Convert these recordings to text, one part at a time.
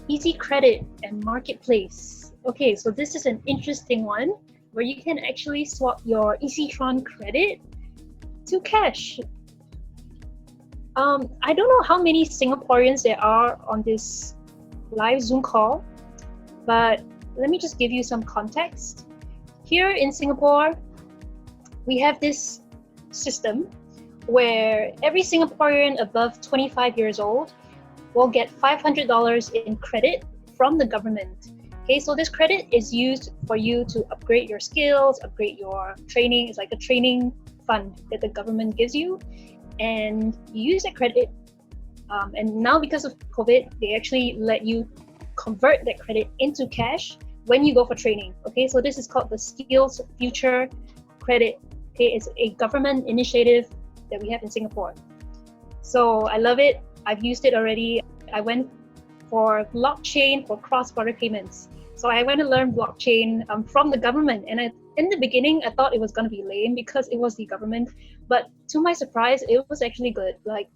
EzyCredit and Marketplace. Okay, so this is an interesting one where you can actually swap your Ezytron credit to cash. I don't know how many Singaporeans there are on this live Zoom call, but let me just give you some context. Here in Singapore, we have this system where every Singaporean above 25 years old will get $500 in credit from the government. Okay, so this credit is used for you to upgrade your skills, upgrade your training. It's like a training fund that the government gives you, and you use that credit. And now because of COVID, they actually let you convert that credit into cash when you go for training. Okay, so this is called the Skills Future Credit. Okay, it's a government initiative that we have in Singapore. So I love it. I've used it already. I went for blockchain for cross-border payments. So I went to learn blockchain from the government. And in the beginning, I thought it was going to be lame because it was the government. But to my surprise, it was actually good. Like,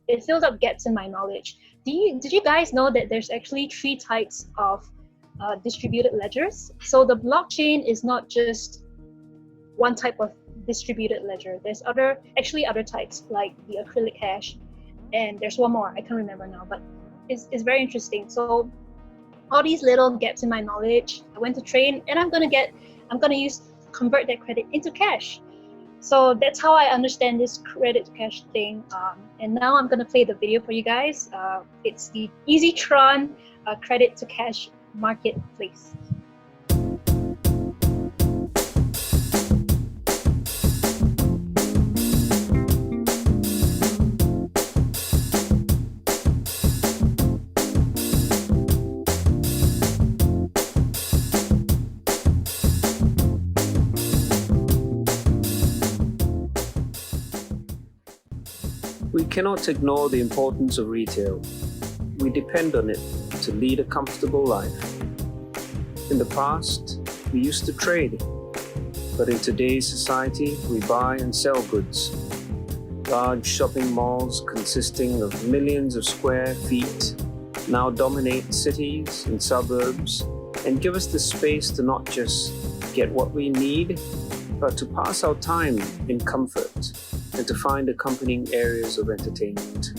it filled up gaps in my knowledge. Did you guys know that there's actually 3 types of distributed ledgers? So the blockchain is not just one type of distributed ledger. There's other types like the acrylic hash, and there's one more, I can't remember now, but it's very interesting. So all these little gaps in my knowledge, I went to train, and I'm gonna convert that credit into cash. So that's how I understand this credit to cash thing. And now I'm gonna play the video for you guys. It's the Ezytron credit to cash marketplace. We cannot ignore the importance of retail. We depend on it to lead a comfortable life. In the past, we used to trade, but in today's society, we buy and sell goods. Large shopping malls consisting of millions of square feet now dominate cities and suburbs and give us the space to not just get what we need, but to pass our time in comfort and to find accompanying areas of entertainment.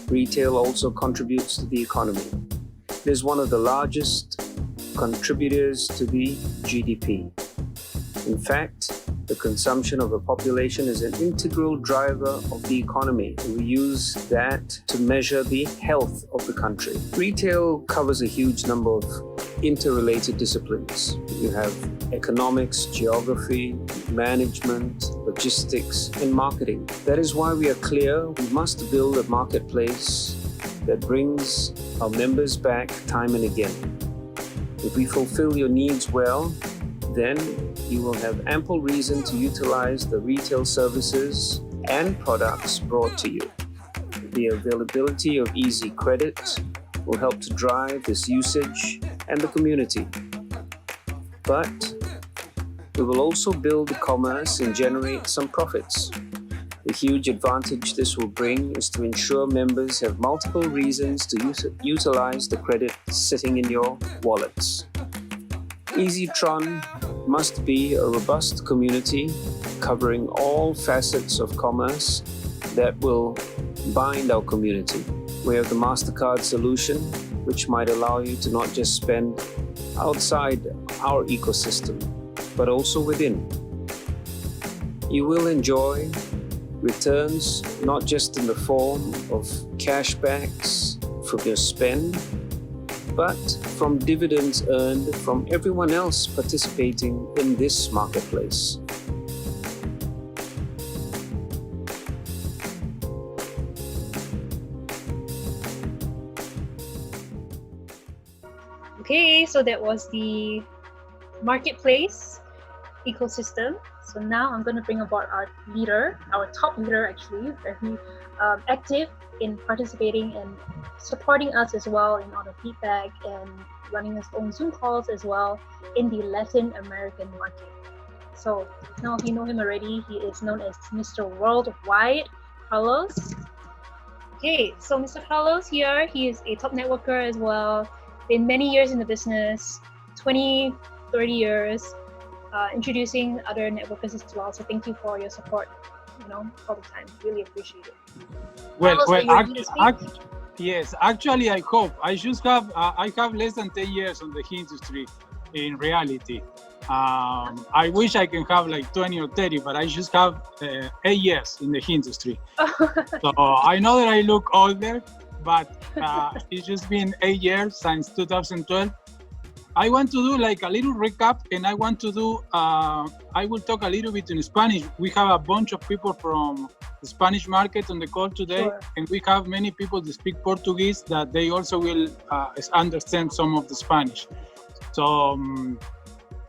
Retail also contributes to the economy. It is one of the largest contributors to the GDP. In fact, the consumption of a population is an integral driver of the economy. We use that to measure the health of the country. Retail covers a huge number of interrelated disciplines. You have economics, geography, management, logistics, and marketing. That is why we are clear we must build a marketplace that brings our members back time and again. If we fulfill your needs well, then you will have ample reason to utilize the retail services and products brought to you. The availability of EzyCredit will help to drive this usage and the community. But we will also build the commerce and generate some profits. The huge advantage this will bring is to ensure members have multiple reasons to utilize the credit sitting in your wallets. Ezytron must be a robust community covering all facets of commerce that will bind our community. We have the MasterCard solution, which might allow you to not just spend outside our ecosystem, but also within. You will enjoy returns not just in the form of cashbacks from your spend, but from dividends earned from everyone else participating in this marketplace. Okay, so that was the marketplace ecosystem. So now I'm going to bring aboard our leader, our top leader actually, very active in participating and supporting us as well in all the feedback and running his own Zoom calls as well in the Latin American market. So now if you know him already, he is known as Mr. Worldwide, Carlos. Okay, so Mr. Carlos here, he is a top networker as well, been many years in the business, 20, 30 years, introducing other networkers as well. So thank you for your support, all the time. Really appreciate it. Carlos, are you ready to speak? Yes, actually, I hope. I have less than 10 years on the industry in reality. I wish I can have like 20 or 30, but I just have 8 years in the industry. So I know that I look older, but it's just been 8 years since 2012. I want to do like a little recap, and I want to do, I will talk a little bit in Spanish. We have a bunch of people from the Spanish market on the call today, Sure. And we have many people that speak Portuguese that they also will understand some of the Spanish. So,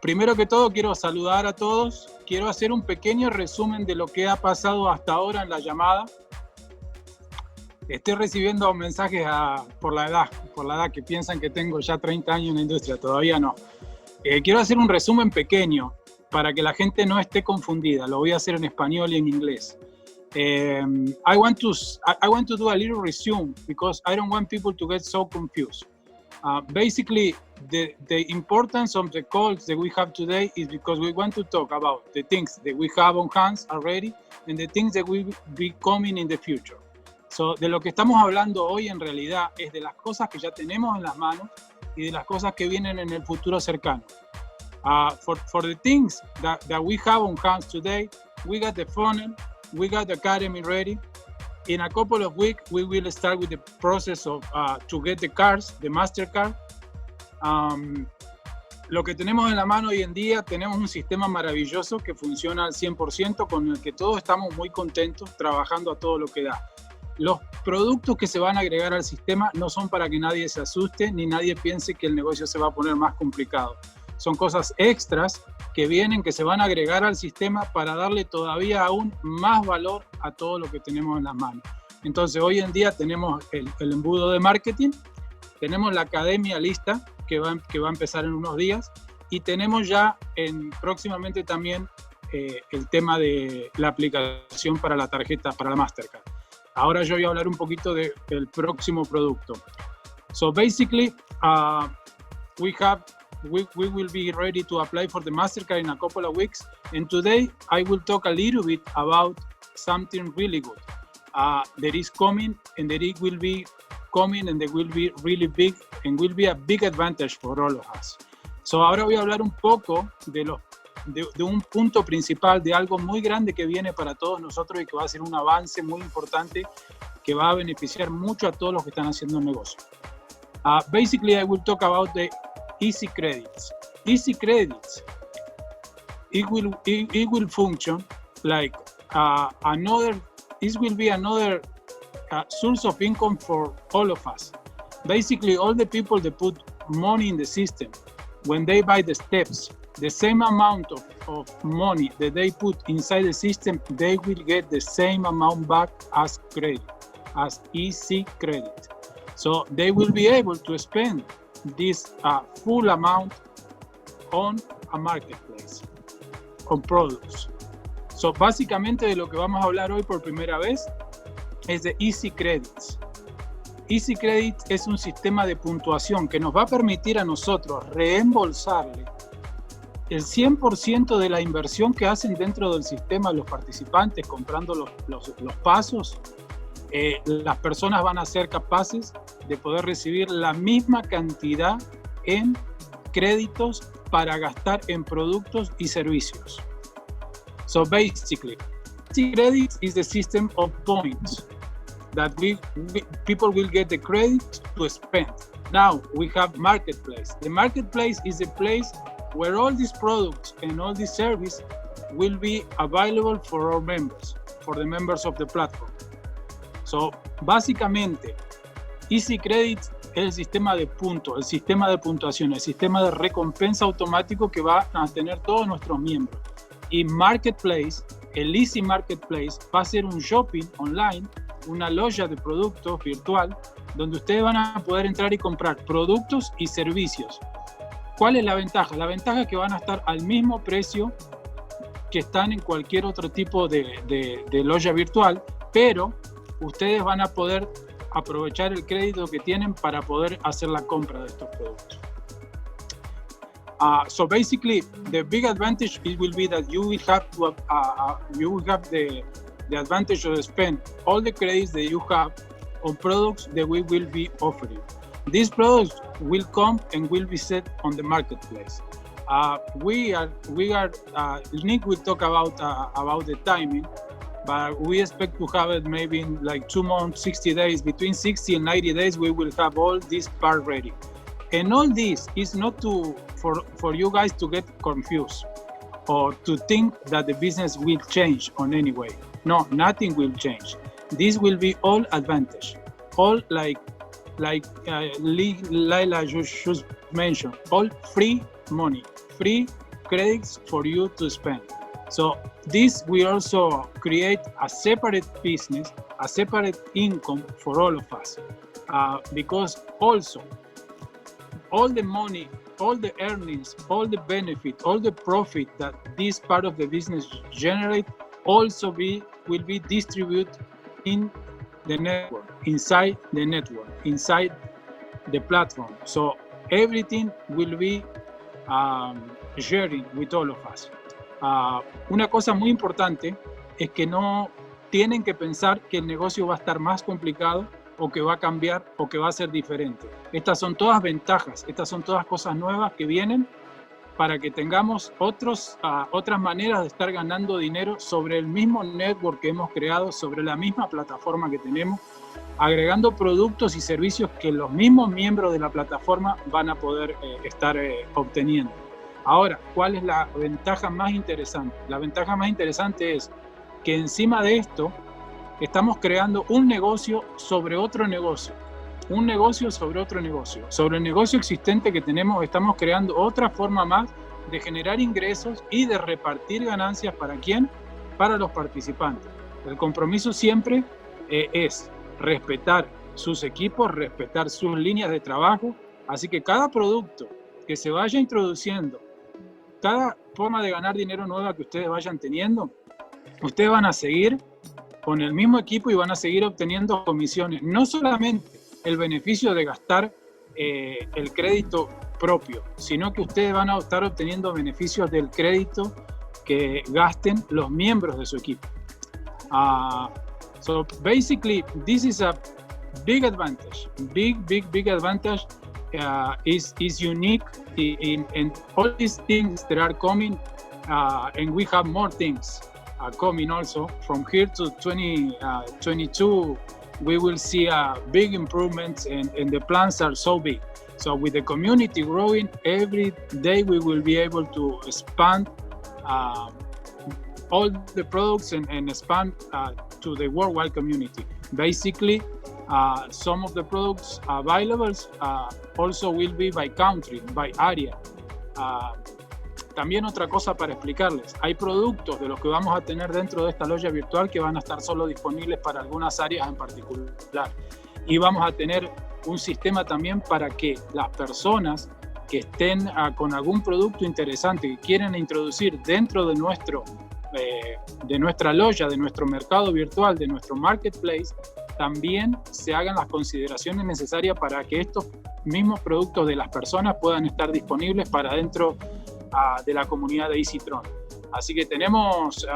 primero que todo, quiero saludar a todos. Quiero hacer un pequeño resumen de lo que ha pasado hasta ahora en la llamada. Estoy recibiendo mensajes por la edad que piensan que tengo ya 30 años en la industria, todavía no. Quiero hacer un resumen pequeño para que la gente no esté confundida. Lo voy a hacer en español y en inglés. I want to do a little resume because I don't want people to get so confused. Basically, the importance of the calls that we have today is because we want to talk about the things that we have on hands already and the things that will be coming in the future. So, de lo que estamos hablando hoy en realidad es de las cosas que ya tenemos en las manos y de las cosas que vienen en el futuro cercano. For the things that we have on hands today, we got the funnel, we got the academy ready. In a couple of weeks, we will start with the process of to get the cards, the MasterCard. Lo que tenemos en la mano hoy en día, tenemos un sistema maravilloso que funciona al 100%, con el que todos estamos muy contentos, trabajando a todo lo que da. Los productos que se van a agregar al sistema no son para que nadie se asuste ni nadie piense que el negocio se va a poner más complicado. Son cosas extras que vienen, que se van a agregar al sistema para darle todavía aún más valor a todo lo que tenemos en las manos. Entonces, hoy en día tenemos el embudo de marketing, tenemos la academia lista que va a empezar en unos días y tenemos ya próximamente también el tema de la aplicación para la tarjeta, para la Mastercard. Ahora yo voy a hablar un poquito del próximo producto. So basically, we will be ready to apply for the Mastercard in a couple of weeks. And today, I will talk a little bit about something really good that is coming, and that it will be coming, and that will be really big, and will be a big advantage for all of us. So ahora voy a hablar un poco de un punto principal, de algo muy grande que viene para todos nosotros y que va a ser un avance muy importante que va a beneficiar mucho a todos los que están haciendo un negocio. Basically, I will talk about the EzyCredit. EzyCredit, it will function like it will be another source of income for all of us. Basically, all the people that put money in the system, when they buy the steps, the same amount of money that they put inside the system, they will get the same amount back as credit, as EzyCredit. So they will be able to spend this full amount on a marketplace, on products. So básicamente de lo que vamos a hablar hoy por primera vez es de EzyCredit. EzyCredit es un sistema de puntuación que nos va a permitir a nosotros reembolsarle el 100% de la inversión que hacen dentro del sistema los participantes comprando los pasos. Las personas van a ser capaces de poder recibir la misma cantidad en créditos para gastar en productos y servicios. So basically, EzyCredit is the system of points that people will get the credit to spend. Now we have marketplace. The marketplace is a place where all these products and all this service will be available for our members, for the members of the platform. So, básicamente, EzyCredit es el sistema de puntos, el sistema de puntuación, el sistema de recompensa automático que van a tener todos nuestros miembros. Y Marketplace, el Easy Marketplace, va a ser un shopping online, una loja de productos virtual, donde ustedes van a poder entrar y comprar productos y servicios. ¿Cuál es la ventaja? La ventaja es que van a estar al mismo precio que están en cualquier otro tipo de loja virtual, pero ustedes van a poder aprovechar el crédito que tienen para poder hacer la compra de estos productos. So basically, the big advantage it will be that you will have the advantage to spend all the credits that you have on products that we will be offering. These products will come and will be set on the marketplace. Nick will talk about the timing, but we expect to have it maybe in like 2 months, 60 days. Between 60 and 90 days, we will have all this part ready. And all this is not for you guys to get confused or to think that the business will change on any way. No, nothing will change. This will be all advantage, all like Lila just mentioned, all free money, free credits for you to spend. So this will also create a separate business, a separate income for all of us, because also all the money, all the earnings, all the benefit, all the profit that this part of the business generate also will be distributed in the network, inside the network, inside the platform. So everything will be sharing with all of us. Una cosa muy importante es que no tienen que pensar que el negocio va a estar más complicado o que va a cambiar o que va a ser diferente. Estas son todas ventajas, estas son todas cosas nuevas que vienen para que tengamos otras maneras de estar ganando dinero sobre el mismo network que hemos creado, sobre la misma plataforma que tenemos, agregando productos y servicios que los mismos miembros de la plataforma van a poder estar obteniendo. Ahora, ¿cuál es la ventaja más interesante? La ventaja más interesante es que encima de esto estamos creando un negocio sobre otro negocio. Un negocio sobre otro negocio. Sobre el negocio existente que tenemos, estamos creando otra forma más de generar ingresos y de repartir ganancias. ¿Para quién? Para los participantes. El compromiso siempre es respetar sus equipos, respetar sus líneas de trabajo. Así que cada producto que se vaya introduciendo, cada forma de ganar dinero nueva que ustedes vayan teniendo, ustedes van a seguir con el mismo equipo y van a seguir obteniendo comisiones. No solamente el beneficio de gastar el crédito propio, sino que ustedes van a estar obteniendo beneficios del crédito que gasten los miembros de su equipo. So basically, this is a big advantage, big advantage. Is unique in all these things that are coming, and we have more things coming also. From here to 2022, we will see big improvements, and the plans are so big. So with the community growing, every day we will be able to expand all the products and expand to the worldwide community. Basically, some of the products available also will be by country, by area. También otra cosa para explicarles, hay productos de los que vamos a tener dentro de esta loya virtual que van a estar solo disponibles para algunas áreas en particular. Y vamos a tener un sistema también para que las personas que estén con algún producto interesante que quieren introducir dentro de nuestra loya, de nuestro mercado virtual, de nuestro marketplace, también se hagan las consideraciones necesarias para que estos mismos productos de las personas puedan estar disponibles para dentro de la comunidad de Ezytrx. Así que tenemos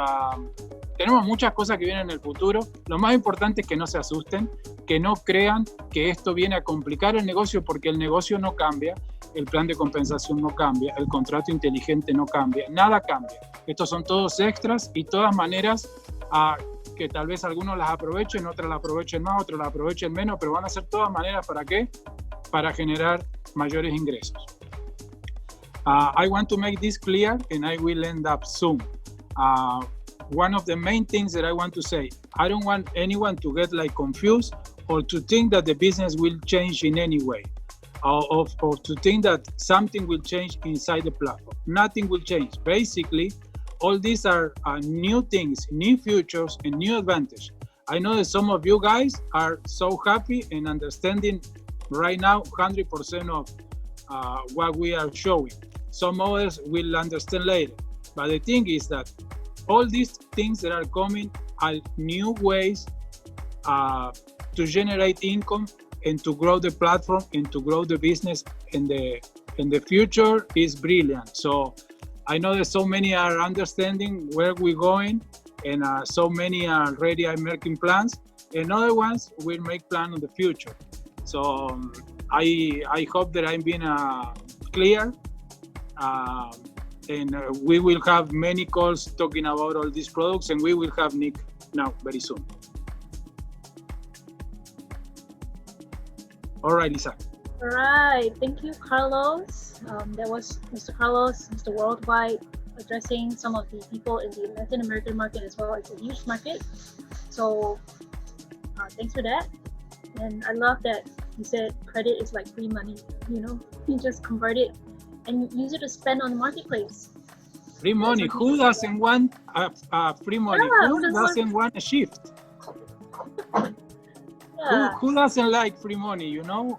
muchas cosas que vienen en el futuro. Lo más importante es que no se asusten, que no crean que esto viene a complicar el negocio, porque el negocio no cambia, el plan de compensación no cambia, el contrato inteligente no cambia, nada cambia. Estos son todos extras y todas maneras que tal vez algunos las aprovechen, otras las aprovechen más, otros las aprovechen menos, pero van a ser todas maneras ¿para qué? Para generar mayores ingresos. I want to make this clear, and I will end up soon. One of the main things that I want to say, I don't want anyone to get confused or to think that the business will change in any way, or to think that something will change inside the platform. Nothing will change. Basically, all these are new things, new futures, and new advantage. I know that some of you guys are so happy and understanding right now 100% of what we are showing. Some others will understand later. But the thing is that all these things that are coming are new ways to to generate income and to grow the platform and to grow the business in the future is brilliant. So I know that so many are understanding where we're going, and so many are already making plans, and other ones will make plans in the future. So I hope that I'm being clear, and we will have many calls talking about all these products, and we will have Nick now very soon. All right, Lisa. All right, thank you, Carlos. That was Mr. Carlos, Mr. Worldwide, addressing some of the people in the Latin American market as well. It's a huge market. So thanks for that. And I love that you said credit is like free money. You know, you just convert it and use it to spend on the marketplace. Free money. Who doesn't want free money? Yeah, who doesn't want a shift? Yeah. Who doesn't like free money? You know,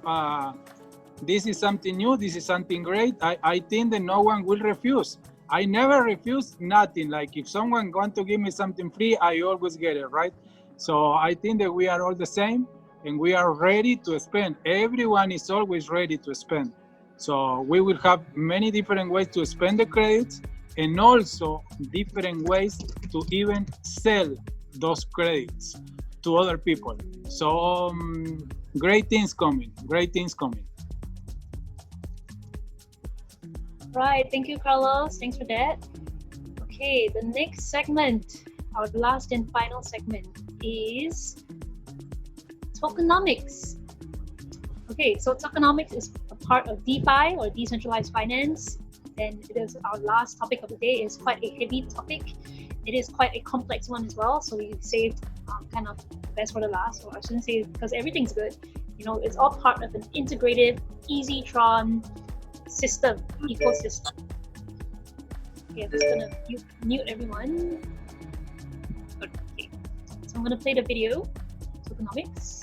this is something new. This is something great. I think that no one will refuse. I never refuse nothing. Like if someone want to give me something free, I always get it, right? So I think that we are all the same, and we are ready to spend. Everyone is always ready to spend. So we will have many different ways to spend the credits, and also different ways to even sell those credits to other people. So great things coming, great things coming. Right, thank you, Carlos. Thanks for that. Okay, the next segment, our last and final segment, is tokenomics. Okay, so tokenomics is a part of DeFi, or decentralized finance, and it is our last topic of the day. It's quite a heavy topic. It is quite a complex one as well, so we saved kind of the best for the last, or I shouldn't say because everything's good. You know, it's all part of an integrated Ezytrx system, ecosystem. Okay, I'm just gonna mute everyone. Okay, so I'm gonna play the video, tokenomics.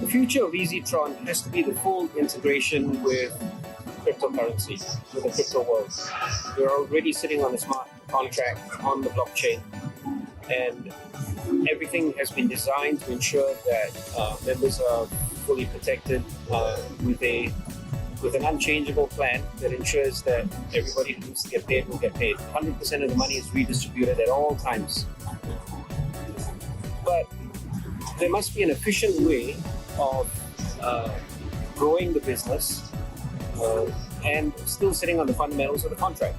The future of Ezytron has to be the full integration with cryptocurrency, with the crypto world. We're already sitting on a smart contract on the blockchain, and everything has been designed to ensure that members are fully protected with an unchangeable plan that ensures that everybody who needs to get paid will get paid. 100% of the money is redistributed at all times. But there must be an efficient way of growing the business and still sitting on the fundamentals of the contract.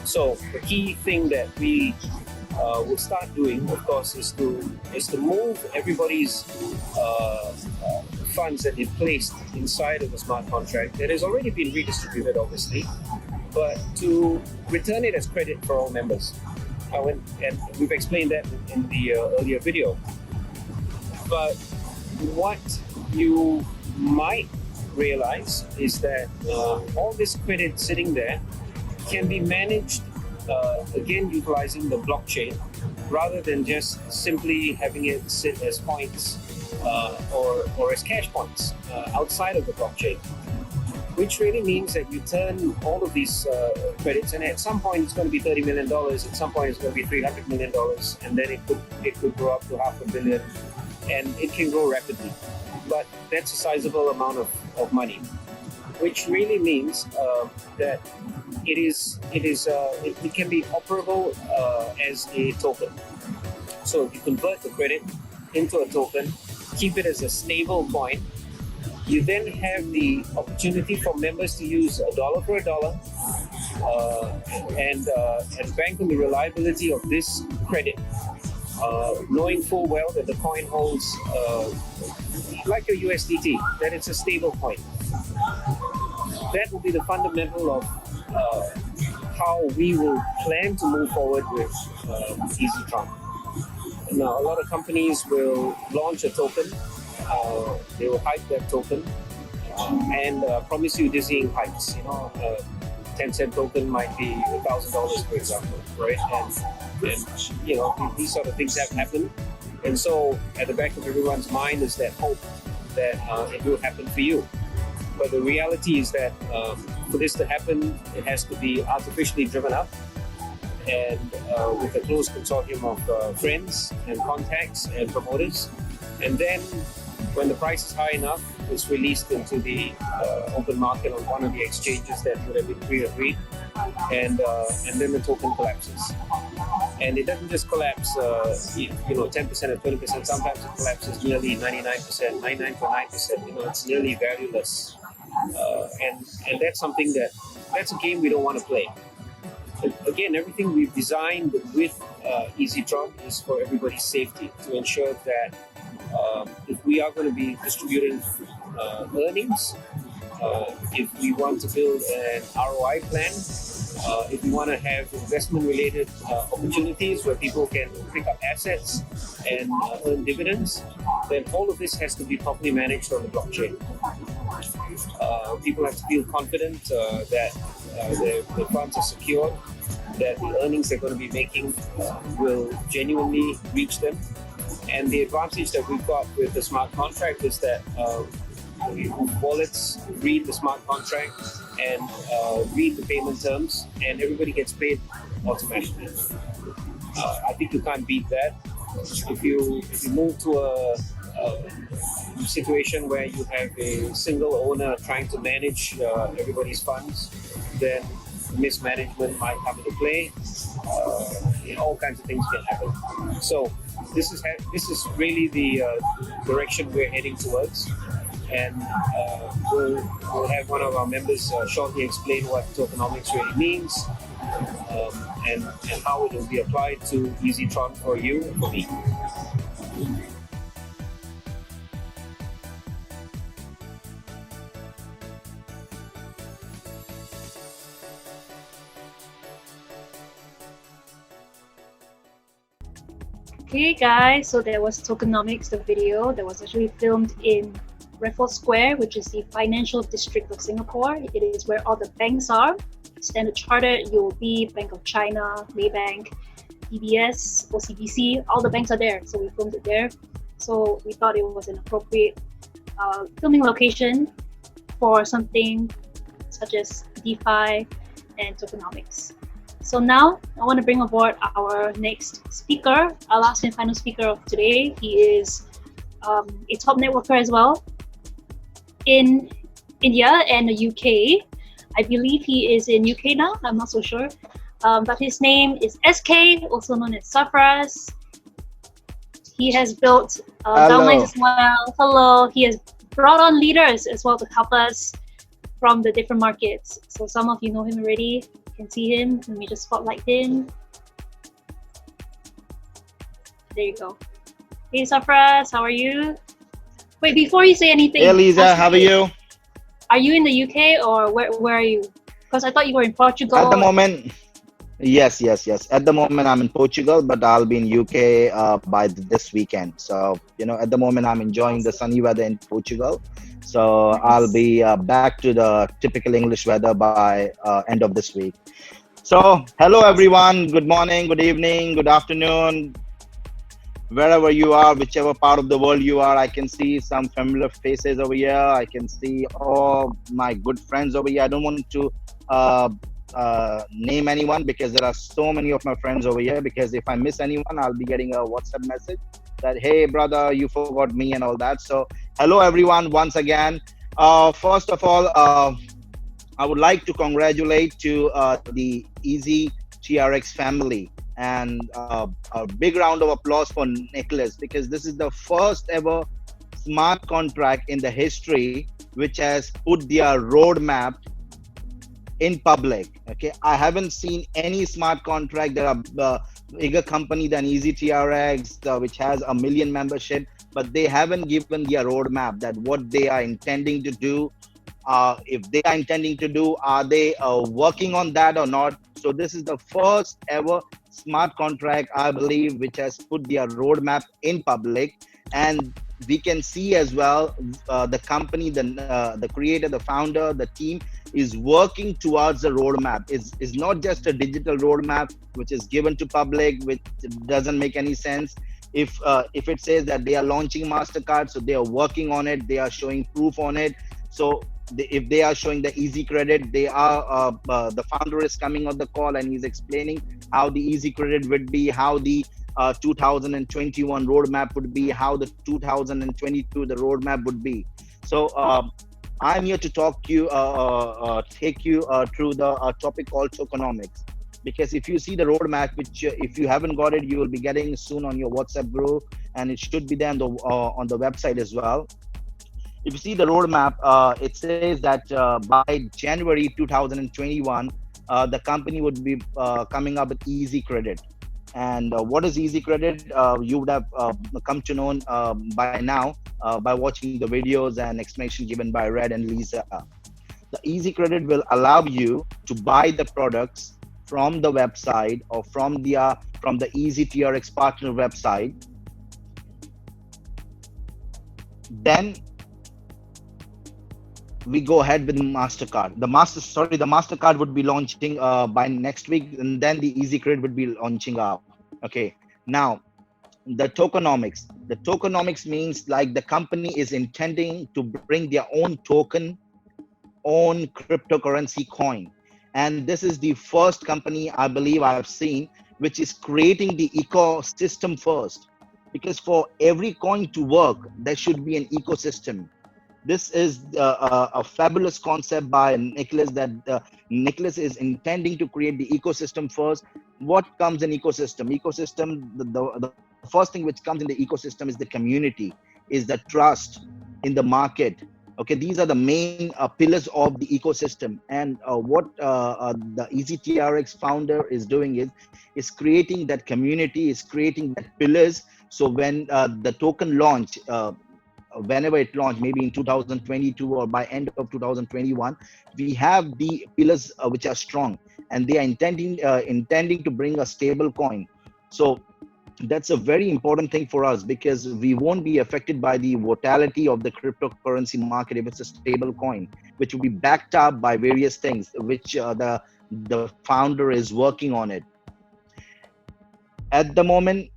So the key thing that we will start doing, of course, is to move everybody's funds that they've placed inside of the smart contract that has already been redistributed, obviously, but to return it as credit for all members. And we've explained that in the earlier video. But what you might realize is that all this credit sitting there can be managed, again, utilizing the blockchain, rather than just simply having it sit as points or as cash points outside of the blockchain. Which really means that you turn all of these credits, and at some point it's going to be $30 million, at some point it's going to be $300 million, and then it could grow up to $500 million, and it can grow rapidly. But that's a sizable amount of money, which really means that it can be operable as a token. So if you convert the credit into a token, keep it as a stable coin, you then have the opportunity for members to use $1 for $1 and bank on the reliability of this credit, knowing full well that the coin holds, like your USDT, that it's a stable coin. That will be the fundamental of how we will plan to move forward with Ezytrx. Now, a lot of companies will launch a token, they will hype that token, and promise you dizzying hikes. 10-cent token might be $1,000, for example, right? And these sort of things have happened. And so, at the back of everyone's mind is that hope that it will happen for you. But the reality is that for this to happen, it has to be artificially driven up, and with a close consortium of friends and contacts and promoters. And then when the price is high enough, it's released into the open market on one of the exchanges that would have been pre-agreed, and then the token collapses. And it doesn't just collapse, 10% or 20%. Sometimes it collapses nearly 99%, 99.9%. It's nearly valueless. And that's something that's a game we don't want to play. Again, everything we've designed with Ezytrx is for everybody's safety, to ensure that if we are going to be distributing earnings, if we want to build an ROI plan, if we want to have investment-related opportunities where people can pick up assets and earn dividends, then all of this has to be properly managed on the blockchain. People have to feel confident that their funds are secure, that the earnings they're going to be making will genuinely reach them. And the advantage that we've got with the smart contract is that wallets read the smart contract and read the payment terms, and everybody gets paid automatically. I think you can't beat that. If you move to a situation where you have a single owner trying to manage everybody's funds, then mismanagement might come into play. All kinds of things can happen. So this is really the direction we're heading towards, and we'll have one of our members shortly explain what tokenomics really means, and how it will be applied to Ezytrx for you and for me. Okay guys, so there was Tokenomics, the video that was actually filmed in Raffles Square, which is the financial district of Singapore. It is where all the banks are. Standard Chartered, UOB, Bank of China, Maybank, DBS, OCBC, all the banks are there. So we filmed it there. So we thought it was an appropriate filming location for something such as DeFi and tokenomics. So now I want to bring aboard our next speaker, our last and final speaker of today. He is a top networker as well in India and the UK. I believe he is in UK now, I'm not so sure. But his name is SK, also known as Safraz. He has built downlines as well. Hello. He has brought on leaders as well to help us from the different markets. So some of you know him already. You can see him. Let me just spotlight him. There you go. Hey Safraz, how are you? Wait, before you say anything. Hey Lisa, how are you? Are you in the UK or where are you? Because I thought you were in Portugal. At the moment, yes. At the moment, I'm in Portugal, but I'll be in UK by this weekend. So, at the moment, I'm enjoying the sunny weather in Portugal. So nice. I'll be back to the typical English weather by end of this week. So, hello everyone. Good morning, good evening, good afternoon. Wherever you are, whichever part of the world you are, I can see some familiar faces over here. I can see all my good friends over here. I don't want to name anyone because there are so many of my friends over here, because if I miss anyone, I'll be getting a WhatsApp message that, hey brother, you forgot me and all that. So hello everyone once again. First of all, I would like to congratulate to the Ezytrx family, and a big round of applause for Nicholas, because this is the first ever smart contract in the history which has put their roadmap in public. Okay, I haven't seen any smart contract that are bigger company than Ezytrx, which has 1 million membership, but they haven't given their roadmap that what they are intending to do if they are intending to do, are they working on that or not? So this is the first ever smart contract, I believe, which has put their roadmap in public. And we can see as well, the company, the creator, the founder, the team is working towards the roadmap. Is not just a digital roadmap which is given to public, which doesn't make any sense. If it says that they are launching Mastercard, so they are working on it, they are showing proof on it. So if they are showing the EzyCredit, they are the founder is coming on the call and he's explaining how the EzyCredit would be, how the 2021 roadmap would be, how the 2022 the roadmap would be. So I'm here to take you through the topic called tokenomics. Because if you see the roadmap, which if you haven't got it, you will be getting soon on your WhatsApp group, and it should be there on the website as well. If you see the roadmap, it says that by January 2021, the company would be coming up with EzyCredit. And what is EzyCredit? You would have come to know by now by watching the videos and explanation given by Red and Lisa. The EzyCredit will allow you to buy the products from the website or from the Ezytrx partner website. Then we go ahead with Mastercard. The Mastercard would be launching by next week, and then the EzyCredit would be launching up. Okay. Now, the tokenomics. The tokenomics means like the company is intending to bring their own token, own cryptocurrency coin. And this is the first company I believe I have seen which is creating the ecosystem first. Because for every coin to work, there should be an ecosystem. This is a fabulous concept by Nicholas, that Nicholas is intending to create the ecosystem first. What comes in ecosystem? The first thing which comes in the ecosystem is the community, is the trust in the market. Okay, these are the main pillars of the ecosystem. And what the Ezytrx founder is doing is creating that community, is creating that pillars. So when the token launch, whenever it launched, maybe in 2022 or by end of 2021, we have the pillars which are strong, and they are intending to bring a stable coin. So that's a very important thing for us, because we won't be affected by the volatility of the cryptocurrency market if it's a stable coin, which will be backed up by various things, which the founder is working on it. At the moment,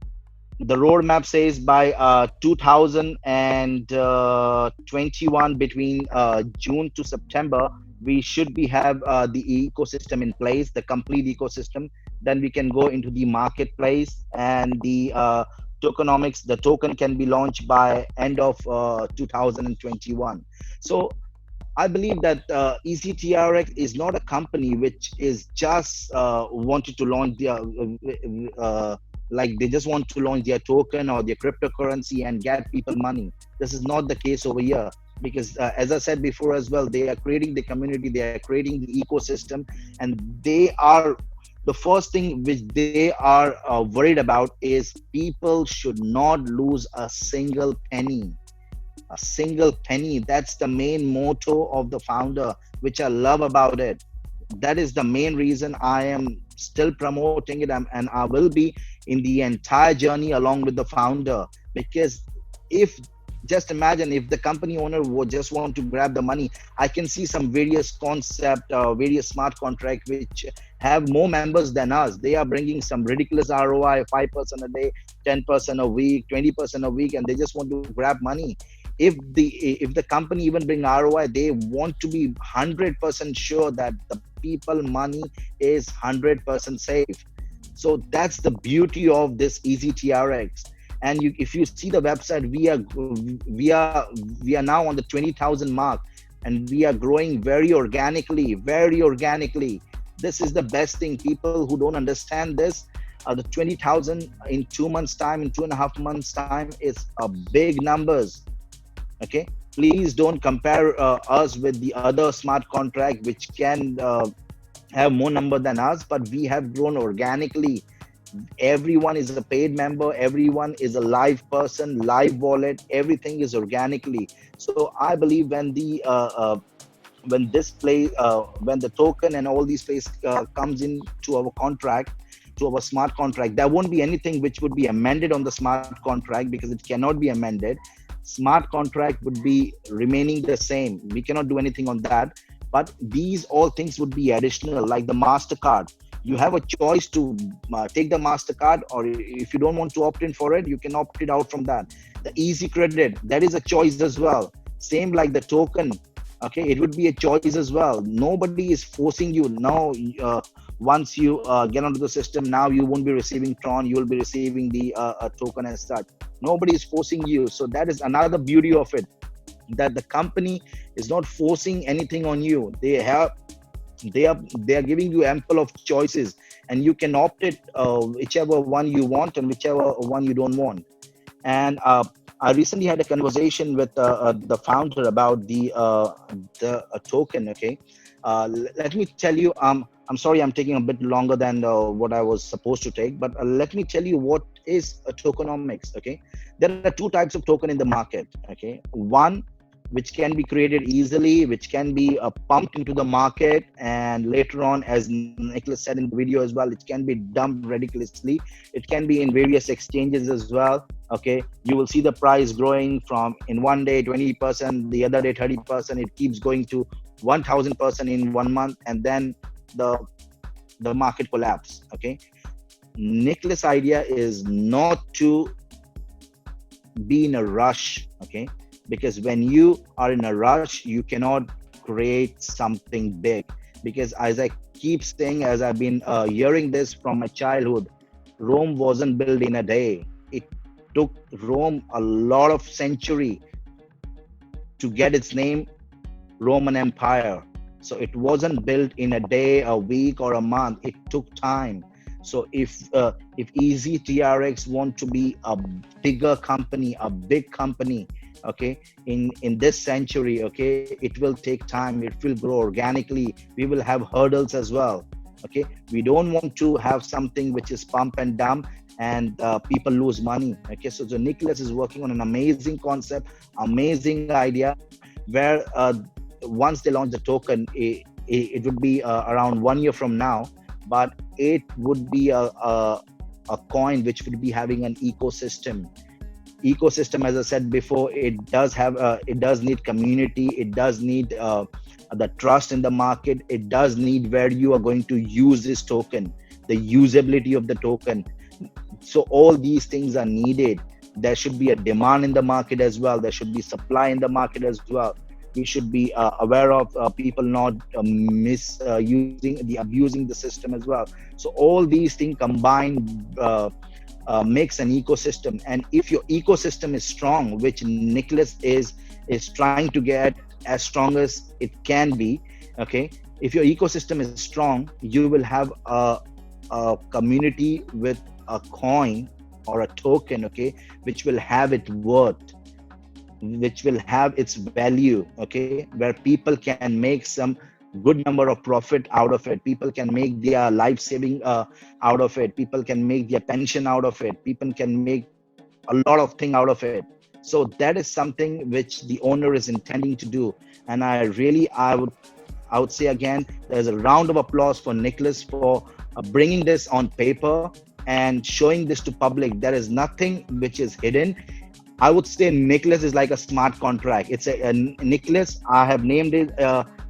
the roadmap says by 2021, between June to September, we should have the ecosystem in place, the complete ecosystem. Then we can go into the marketplace, and the tokenomics, the token can be launched by end of 2021. So I believe that Ezytrx is not a company which is just wanted to launch their like they just want to launch their token or their cryptocurrency and get people money. This is not the case over here, because as I said before as well, they are creating the community, they are creating the ecosystem, and they are the first thing which they are worried about is people should not lose a single penny. A single penny. That's the main motto of the founder, which I love about it. That is the main reason I am still promoting it, and I will be in the entire journey along with the founder. Because if, just imagine if the company owner would just want to grab the money, I can see some various various smart contracts which have more members than us. They are bringing some ridiculous ROI, 5% a day, 10% a week, 20% a week, and they just want to grab money. If the company even bring ROI, they want to be 100% sure that the people money is 100% safe. So that's the beauty of this Ezytrx. And if you see the website, we are now on the 20,000 mark, and we are growing very organically. This is the best thing. People who don't understand this, the 20,000 in 2 months time, in 2.5 months time, is a big numbers. Okay, please don't compare us with the other smart contract which can have more number than us, but we have grown organically. Everyone is a paid member, everyone is a live person, live wallet, everything is organically. So I believe when when when the token and all these plays comes into our contract, to our smart contract, there won't be anything which would be amended on the smart contract because it cannot be amended. Smart contract would be remaining the same. We cannot do anything on that. But these all things would be additional, like the MasterCard. You have a choice to take the MasterCard, or if you don't want to opt in for it, you can opt it out from that. The EzyCredit, that is a choice as well. Same like the token. Okay, it would be a choice as well. Nobody is forcing you now. Once you get onto the system, now you won't be receiving Tron, you will be receiving the token as such. Nobody is forcing you. So that is another beauty of it, that the company is not forcing anything on you. They are giving you ample of choices, and you can opt it whichever one you want and whichever one you don't want. And I recently had a conversation with the founder about the token. Okay, let me tell you. I'm sorry, I'm taking a bit longer than what I was supposed to take, but let me tell you what is a tokenomics. Okay, there are two types of token in the market. Okay, one which can be created easily, which can be pumped into the market, and later on, as Nicholas said in the video as well, it can be dumped ridiculously. It can be in various exchanges as well. Okay, you will see the price growing from in one day 20%, the other day 30%. It keeps going to 1,000% in 1 month, and then the market collapse. Okay, Nicholas' idea is not to be in a rush. Okay, because when you are in a rush, you cannot create something big. Because as I keep saying, as I've been hearing this from my childhood, Rome wasn't built in a day. It took Rome a lot of century to get its name, Roman Empire. So it wasn't built in a day, a week, or a month. It took time. So if Ezytrx want to be a bigger company, a big company, okay, in this century, okay, it will take time. It will grow organically. We will have hurdles as well. Okay, we don't want to have something which is pump and dump and people lose money. Okay, so Nicholas is working on an amazing concept, amazing idea, where once they launch the token, it would be around 1 year from now, but it would be a coin which would be having an ecosystem. As I said before, it does need community. It does need the trust in the market. It does need where you are going to use this token, the usability of the token. So all these things are needed. There should be a demand in the market as well. There should be supply in the market as well. We should be aware of people not abusing the system as well. So all these things combined makes an ecosystem. And if your ecosystem is strong, which Nicholas is trying to get as strong as it can be, okay, if your ecosystem is strong, you will have a community with a coin or a token, okay, which will have its worth, which will have its value, okay, where people can make some good number of profit out of it. People can make their life saving out of it. People can make their pension out of it. People can make a lot of things out of it. So that is something which the owner is intending to do. And I would say again, there's a round of applause for Nicholas for bringing this on paper and showing this to public. There is nothing which is hidden. I would say Nicholas is like a smart contract. It's a Nicholas, I have named it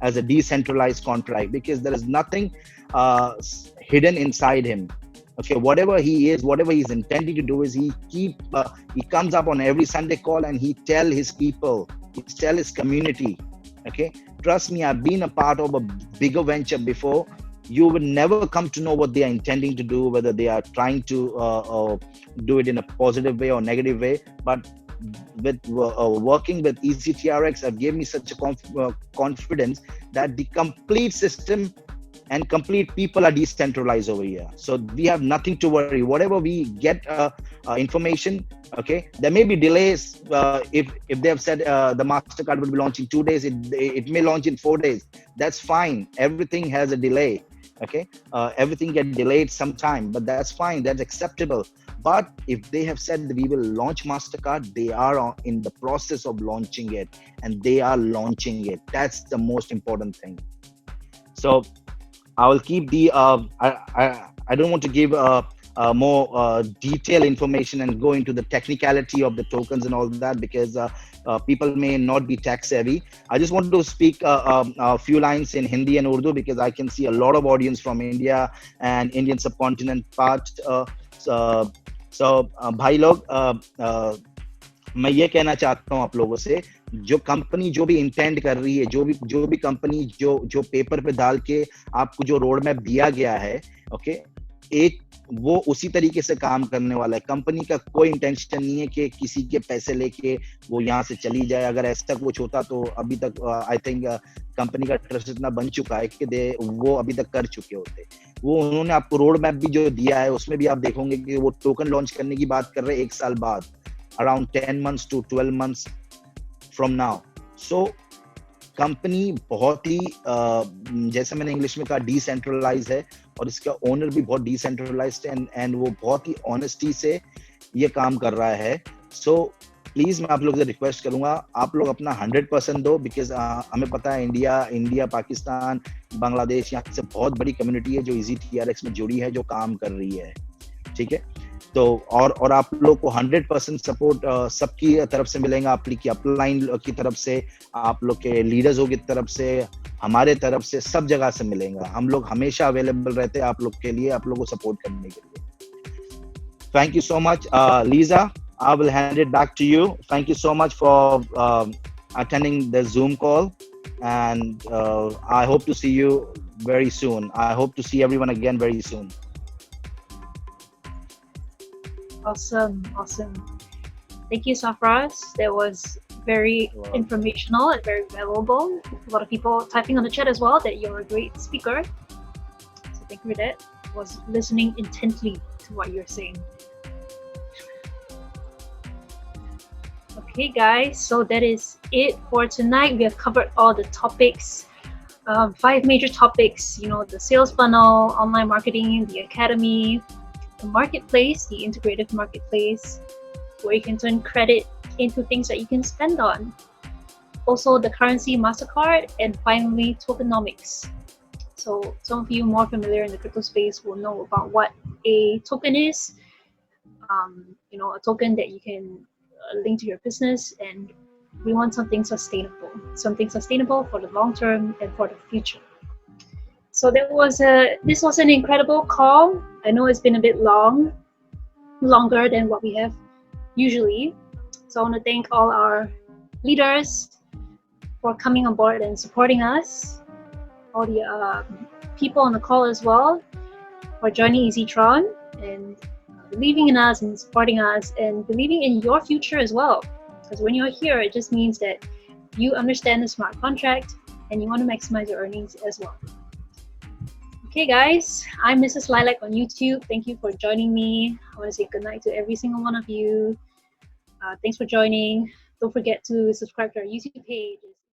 as a decentralized contract, because there is nothing hidden inside him. Okay, whatever he is, whatever he's intending to do is he comes up on every Sunday call and he tell his people, he tell his community. Okay, trust me, I've been a part of a bigger venture before. You would never come to know what they are intending to do, whether they are trying to do it in a positive way or negative way. But with working with Ezytrx, have gave me such a confidence that the complete system and complete people are decentralized over here. So we have nothing to worry. Whatever we get information, okay, there may be delays. If they have said the MasterCard will be launched in 2 days, it may launch in 4 days. That's fine. Everything has a delay. Okay, everything get delayed sometime, but that's fine, that's acceptable. But if they have said that we will launch Mastercard, they are in the process of launching it, and they are launching it. That's the most important thing. So I will keep the I don't want to give more detailed information and go into the technicality of the tokens and all that, because people may not be tech savvy. I just want to speak a few lines in Hindi and Urdu, because I can see a lot of audience from India and Indian subcontinent part. भाई लोग, मैं ये कहना चाहता हूँ आप लोगों से, जो कंपनी जो भी इंटेंड कर रही है, जो भी कंपनी जो पेपर पे डाल के आपको जो रोड मैप दिया गया है, ओके, एक वो उसी तरीके से काम करने वाला है। कंपनी का कोई इंटेंशन नहीं है कि किसी के पैसे लेके वो यहाँ से चली जाए। अगर ऐसा कुछ होता तो अभी तक आई थिंक कंपनी का ट्रस्ट इतना बन चुका है कि वो अभी तक कर चुके होते। वो उन्होंने आपको रोड मैप भी जो दिया है, उसमें भी आप देखोगे कि वो टोकन लॉन्च करने की बात कर रहे हैं 1 साल बाद, around 10 months to 12 months from now. So company बहुत ही जैसे मैंने इंग्लिश में कहा डिसेंट्रलाइज है, और इसका ओनर भी बहुत डिसेंट्रलाइज्ड है, एंड वो बहुत ही ऑनेस्टी से ये काम कर रहा है। सो प्लीज मैं आप लोग से रिक्वेस्ट करूंगा, आप लोग अपना 100% दो, बिकॉज हमें पता है इंडिया, पाकिस्तान, बांग्लादेश, यहाँ से बहुत बड़ी कम्युनिटी है जो EzyTrx में जुड़ी है, जो काम कर रही है, ठीक है। तो और आप लोग को 100% सपोर्ट सबकी तरफ से मिलेगा, आपकी अपलाइन की तरफ से, आप लोग के लीडर्सों की तरफ से, हमारे तरफ से, सब जगह से मिलेगा। हम लोग हमेशा अवेलेबल रहते हैं आप लोग के लिए, आप लोगों को सपोर्ट करने के लिए। Thank you so much Lisa, I will hand it back to you. Thank you so much for attending the Zoom call, and I hope to see you very soon. I hope to see everyone again very soon. Awesome. Thank you, Safraz. That was very informational and very valuable. A lot of people typing on the chat as well that you're a great speaker. So thank you for that. I was listening intently to what you're saying. Okay, guys, so that is it for tonight. We have covered all the topics, 5 major topics, the sales funnel, online marketing, the academy, the marketplace, the integrative marketplace, where you can turn credit into things that you can spend on. Also the currency Mastercard, and finally Tokenomics. So some of you more familiar in the crypto space will know about what a token is. A token that you can link to your business, and we want something sustainable for the long term and for the future. So this was an incredible call. I know it's been a bit longer than what we have usually. So I want to thank all our leaders for coming on board and supporting us, all the people on the call as well for joining Ezytron and believing in us and supporting us and believing in your future as well. Because when you're here, it just means that you understand the smart contract and you want to maximize your earnings as well. Okay, guys, I'm Mrs. Lilac on YouTube. Thank you for joining me. I want to say goodnight to every single one of you. Thanks for joining. Don't forget to subscribe to our YouTube page.